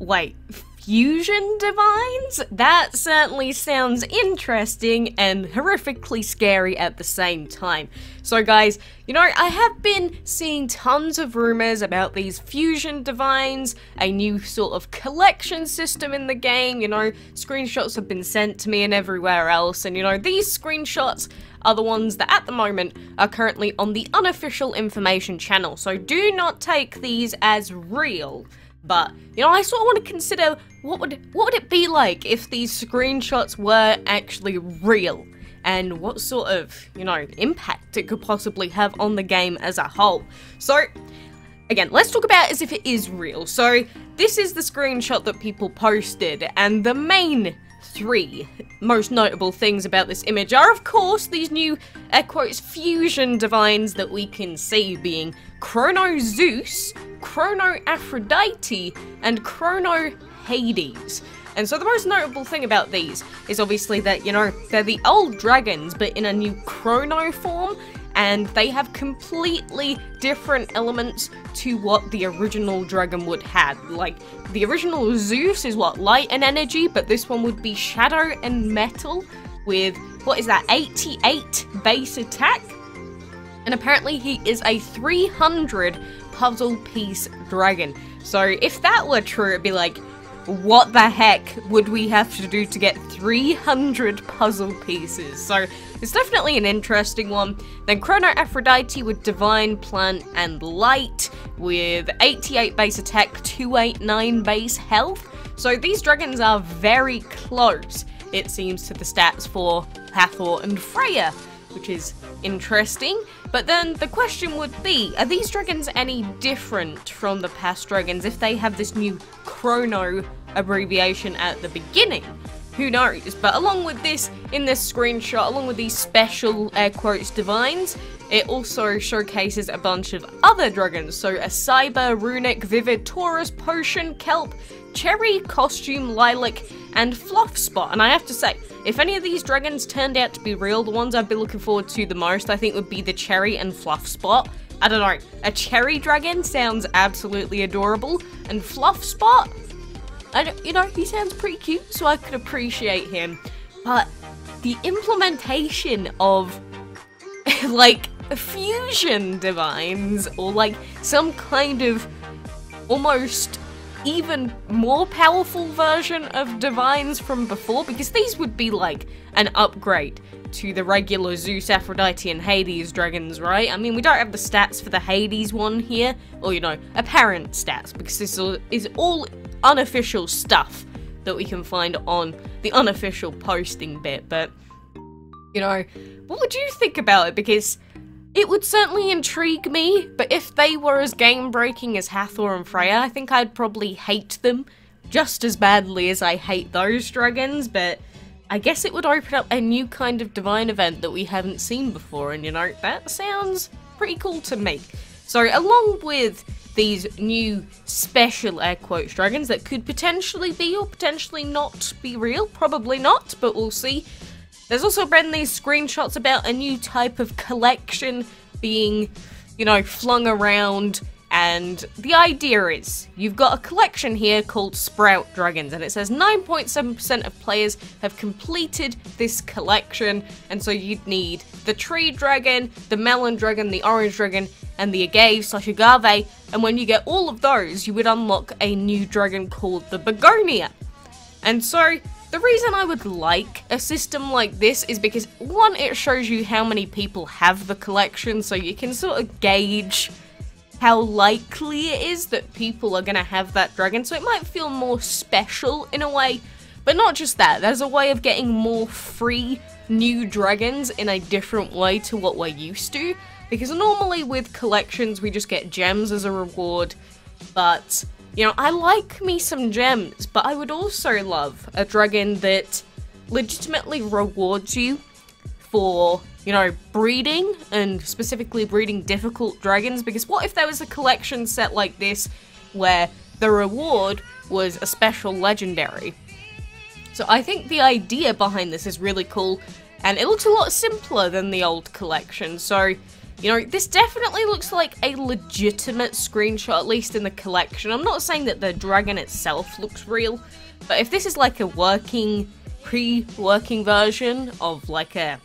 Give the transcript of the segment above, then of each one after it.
Wait, fusion divines? That certainly sounds interesting and horrifically scary at the same time. So guys, you know, I have been seeing tons of rumors about these fusion divines, a new sort of collection system in the game, you know, screenshots have been sent to me and everywhere else, and you know, these screenshots are the ones that at the moment are currently on the unofficial information channel, so do not take these as real. But, you know, I sort of want to consider what would it be like if these screenshots were actually real, and what sort of, you know, impact it could possibly have on the game as a whole. So, again, let's talk about it as if it is real. So, this is the screenshot that people posted, and the main three most notable things about this image are, of course, these new, air quotes, fusion divines that we can see, being Chrono Zeus, Chrono Aphrodite, and Chrono Hades. And so the most notable thing about these is obviously that, you know, they're the old dragons, but in a new Chrono form, and they have completely different elements to what the original dragon would have. Like, the original Zeus is what, light and energy, but this one would be shadow and metal with, what is that, 88 base attack? And apparently he is a 300 puzzle piece dragon. So if that were true, it'd be like, what the heck would we have to do to get 300 puzzle pieces? So it's definitely an interesting one. Then Chrono Aphrodite with Divine, Plant, and Light with 88 base attack, 289 base health. So these dragons are very close, it seems, to the stats for Hathor and Freya, which is interesting. But then the question would be, are these dragons any different from the past dragons if they have this new Chrono abbreviation at the beginning? Who knows? But along with this, in this screenshot, along with these special, air quotes, divines, it also showcases a bunch of other dragons. So a Cyber, Runic, Vivid, Taurus, Potion, Kelp, Cherry, Costume, Lilac, and Fluff Spot. And I have to say, if any of these dragons turned out to be real, the ones I'd be looking forward to the most, I think, would be the Cherry and Fluff Spot. I don't know, a Cherry dragon sounds absolutely adorable, and Fluff Spot, you know, he sounds pretty cute, so I could appreciate him. But the implementation of, like, fusion divines, or like some kind of almost even more powerful version of divines from before, because these would be like an upgrade to the regular Zeus, Aphrodite, and Hades dragons, right? I mean, we don't have the stats for the Hades one here, or, you know, apparent stats, because this is all unofficial stuff that we can find on the unofficial posting bit. But, you know, what would you think about it? Because it would certainly intrigue me, but if they were as game-breaking as Hathor and Freya, I think I'd probably hate them just as badly as I hate those dragons. But I guess it would open up a new kind of divine event that we haven't seen before, and, you know, that sounds pretty cool to me. So along with these new special, air quotes, dragons that could potentially be or potentially not be real, probably not, but we'll see. There's also been these screenshots about a new type of collection being, you know, flung around, and the idea is, you've got a collection here called Sprout Dragons, and it says 9.7% of players have completed this collection, and so you'd need the Tree Dragon, the Melon Dragon, the Orange Dragon, and the Agave, and when you get all of those, you would unlock a new dragon called the Begonia. And so, the reason I would like a system like this is because, one, it shows you how many people have the collection, so you can sort of gauge how likely it is that people are going to have that dragon, so it might feel more special in a way. But not just that, there's a way of getting more free new dragons in a different way to what we're used to, because normally with collections we just get gems as a reward, but, you know, I like me some gems, but I would also love a dragon that legitimately rewards you for, you know, breeding, and specifically breeding difficult dragons, because what if there was a collection set like this where the reward was a special legendary? So I think the idea behind this is really cool, and it looks a lot simpler than the old collection. So You know, this definitely looks like a legitimate screenshot, at least in the collection. I'm not saying that the dragon itself looks real, but if this is like a pre-working version of like a,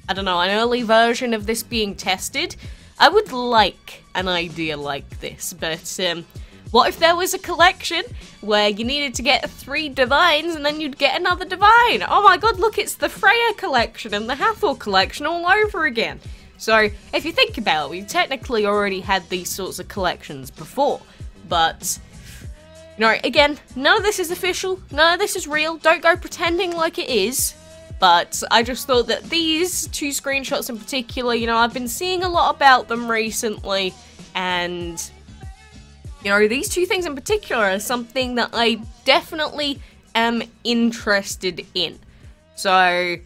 I don't know, an early version of this being tested, I would like an idea like this. But what if there was a collection where you needed to get 3 divines and then you'd get another divine? Oh my god, look, it's the Freya collection and the Hathor collection all over again. So, if you think about it, we technically already had these sorts of collections before, but, you know, again, none of this is official, none of this is real, don't go pretending like it is, but I just thought that these 2 screenshots in particular, you know, I've been seeing a lot about them recently, and, you know, these 2 things in particular are something that I definitely am interested in. So,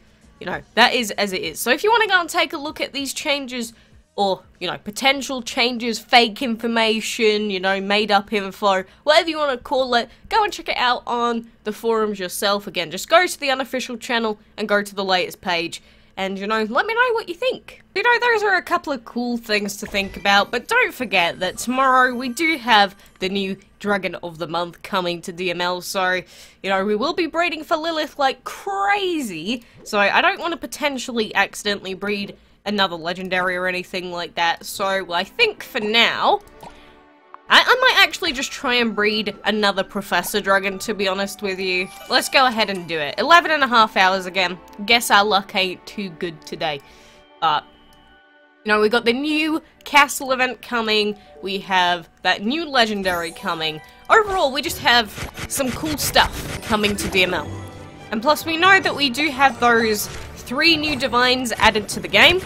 you know, that is as it is. So if you want to go and take a look at these changes, or, you know, potential changes, fake information, you know, made up info, whatever you want to call it, go and check it out on the forums yourself. Again, just go to the unofficial channel and go to the latest page. And, you know, let me know what you think. You know, those are a couple of cool things to think about, but don't forget that tomorrow we do have the new Dragon of the Month coming to DML, so, you know, we will be breeding for Lilith like crazy, so I don't want to potentially accidentally breed another legendary or anything like that, so I think for now, I might actually just try and breed another Professor Dragon, to be honest with you. Let's go ahead and do it. 11.5 hours again. Guess our luck ain't too good today. But, you know, we got the new castle event coming. We have that new legendary coming. Overall, we just have some cool stuff coming to DML. And plus, we know that we do have those 3 new divines added to the game.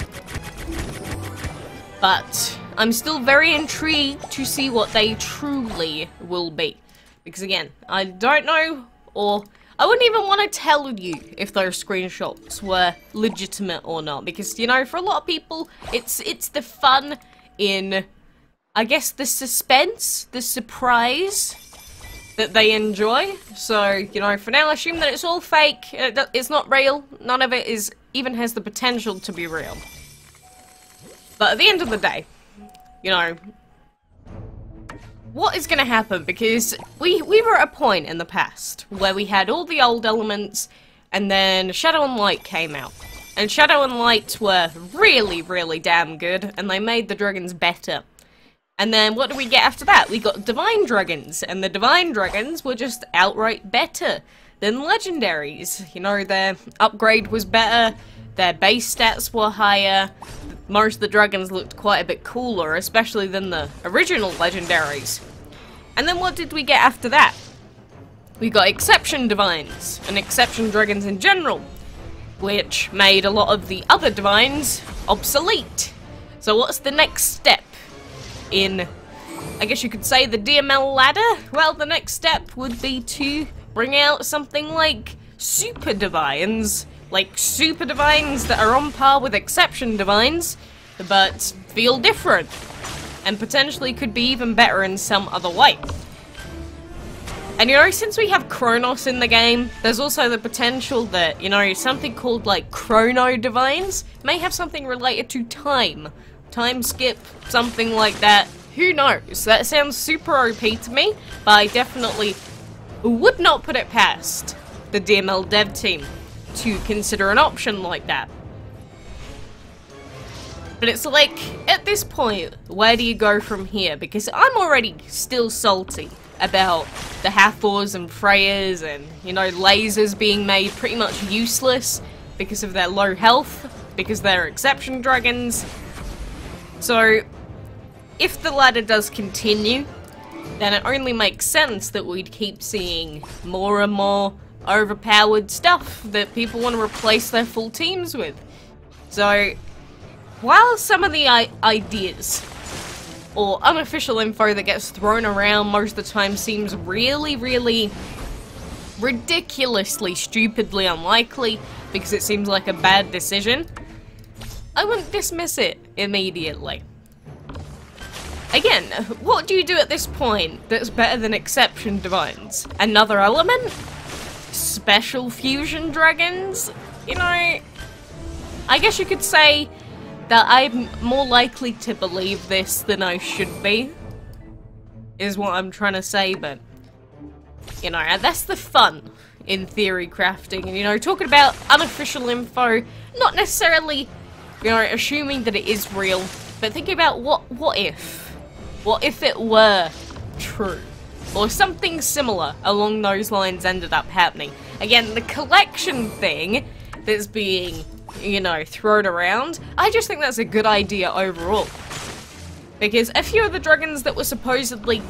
But I'm still very intrigued to see what they truly will be. Because again, I don't know, or I wouldn't even want to tell you if those screenshots were legitimate or not. Because, you know, for a lot of people, it's the fun in, I guess, the suspense, the surprise that they enjoy. So, you know, for now, assume that it's all fake, it's not real, none of it even has the potential to be real. But at the end of the day, you know, what is going to happen? Because we were at a point in the past where we had all the old elements, and then Shadow and Light came out. And Shadow and Light were really, really damn good, and they made the dragons better. And then what did we get after that? We got Divine Dragons, and the Divine Dragons were just outright better than Legendaries. You know, their upgrade was better, their base stats were higher, most of the dragons looked quite a bit cooler, especially than the original legendaries. And then what did we get after that? We got Exception Divines, and Exception Dragons in general, which made a lot of the other divines obsolete. So what's the next step in, I guess you could say, the DML ladder? Well, the next step would be to bring out something like Super Divines. Like Super Divines that are on par with Exception Divines, but feel different, and potentially could be even better in some other way. And, you know, since we have Chronos in the game, there's also the potential that, you know, something called, like, Chrono Divines may have something related to time. Time skip, something like that. Who knows? That sounds super OP to me, but I definitely would not put it past the DML dev team to consider an option like that. But it's like, at this point, where do you go from here? Because I'm already still salty about the Hathors and Freyas and, you know, lasers being made pretty much useless because of their low health, because they're Exception Dragons. So, if the ladder does continue, then it only makes sense that we'd keep seeing more and more overpowered stuff that people want to replace their full teams with. So, while some of the ideas or unofficial info that gets thrown around most of the time seems really, really ridiculously, stupidly unlikely because it seems like a bad decision, I wouldn't dismiss it immediately. Again, what do you do at this point that's better than Exception Divines? Another element? Special Fusion Dragons? You know, I guess you could say that I'm more likely to believe this than I should be, is what I'm trying to say, but, you know, that's the fun in theory crafting, and, you know, talking about unofficial info, not necessarily, you know, assuming that it is real, but thinking about what if it were true, or something similar along those lines ended up happening. Again, the collection thing that's being, you know, thrown around, I just think that's a good idea overall. Because a few of the dragons that were supposedly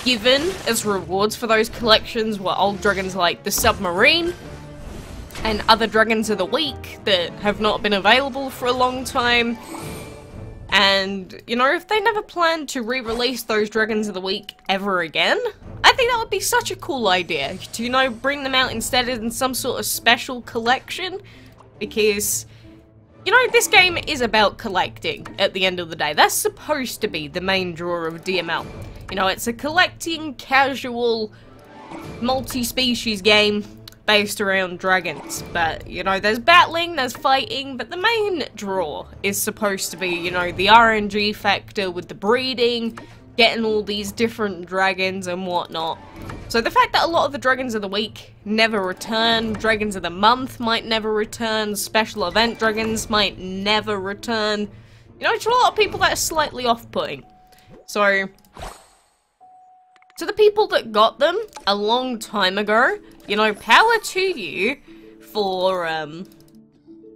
given as rewards for those collections were old dragons like the submarine, and other dragons of the week that have not been available for a long time. And, you know, if they never plan to re-release those dragons of the week ever again, I think that would be such a cool idea to, you know, bring them out instead in some sort of special collection. Because, you know, this game is about collecting at the end of the day. That's supposed to be the main draw of DML. You know, it's a collecting, casual, multi-species game based around dragons. But, you know, there's battling, there's fighting, but the main draw is supposed to be, you know, the RNG factor with the breeding, getting all these different dragons and whatnot. So the fact that a lot of the dragons of the week never return, dragons of the month might never return, special event dragons might never return, you know, to a lot of people that are slightly off-putting. So, to the people that got them a long time ago, you know, power to you for, you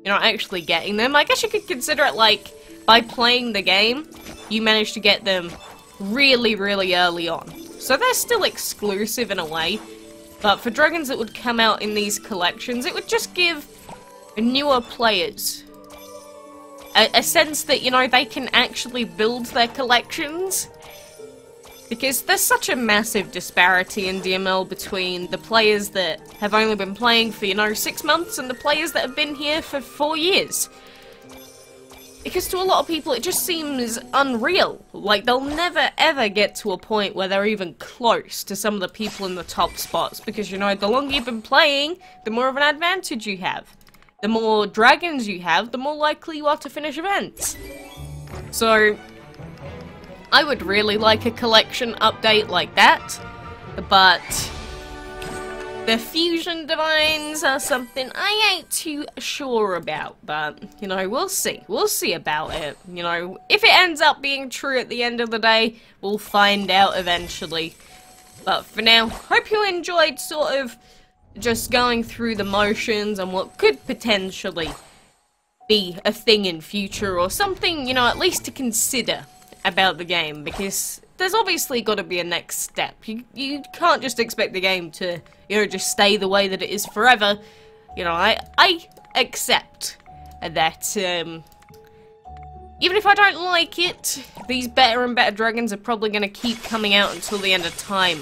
know, actually getting them. I guess you could consider it like, by playing the game, you managed to get them really, really early on. So they're still exclusive in a way, but for dragons that would come out in these collections, it would just give newer players a sense that, you know, they can actually build their collections. Because there's such a massive disparity in DML between the players that have only been playing for, you know, 6 months and the players that have been here for 4 years. Because to a lot of people it just seems unreal. Like, they'll never ever get to a point where they're even close to some of the people in the top spots. Because, you know, the longer you've been playing, the more of an advantage you have. The more dragons you have, the more likely you are to finish events. So, I would really like a collection update like that, but the fusion divines are something I ain't too sure about, but, you know, we'll see. We'll see about it. You know, if it ends up being true at the end of the day, we'll find out eventually. But for now, hope you enjoyed sort of just going through the motions and what could potentially be a thing in future, or something, you know, at least to consider about the game, because there's obviously got to be a next step. You can't just expect the game to, you know, just stay the way that it is forever. You know, I accept that, even if I don't like it, these better and better dragons are probably going to keep coming out until the end of time.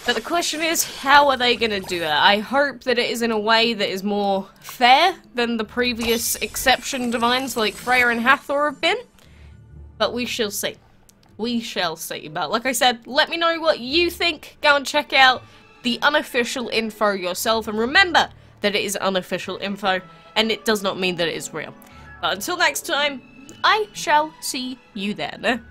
But the question is, how are they going to do that? I hope that it is in a way that is more fair than the previous exception divines like Freya and Hathor have been. But we shall see. We shall see. But like I said, let me know what you think. Go and check out the unofficial info yourself. And remember that it is unofficial info, and it does not mean that it is real. But until next time, I shall see you then.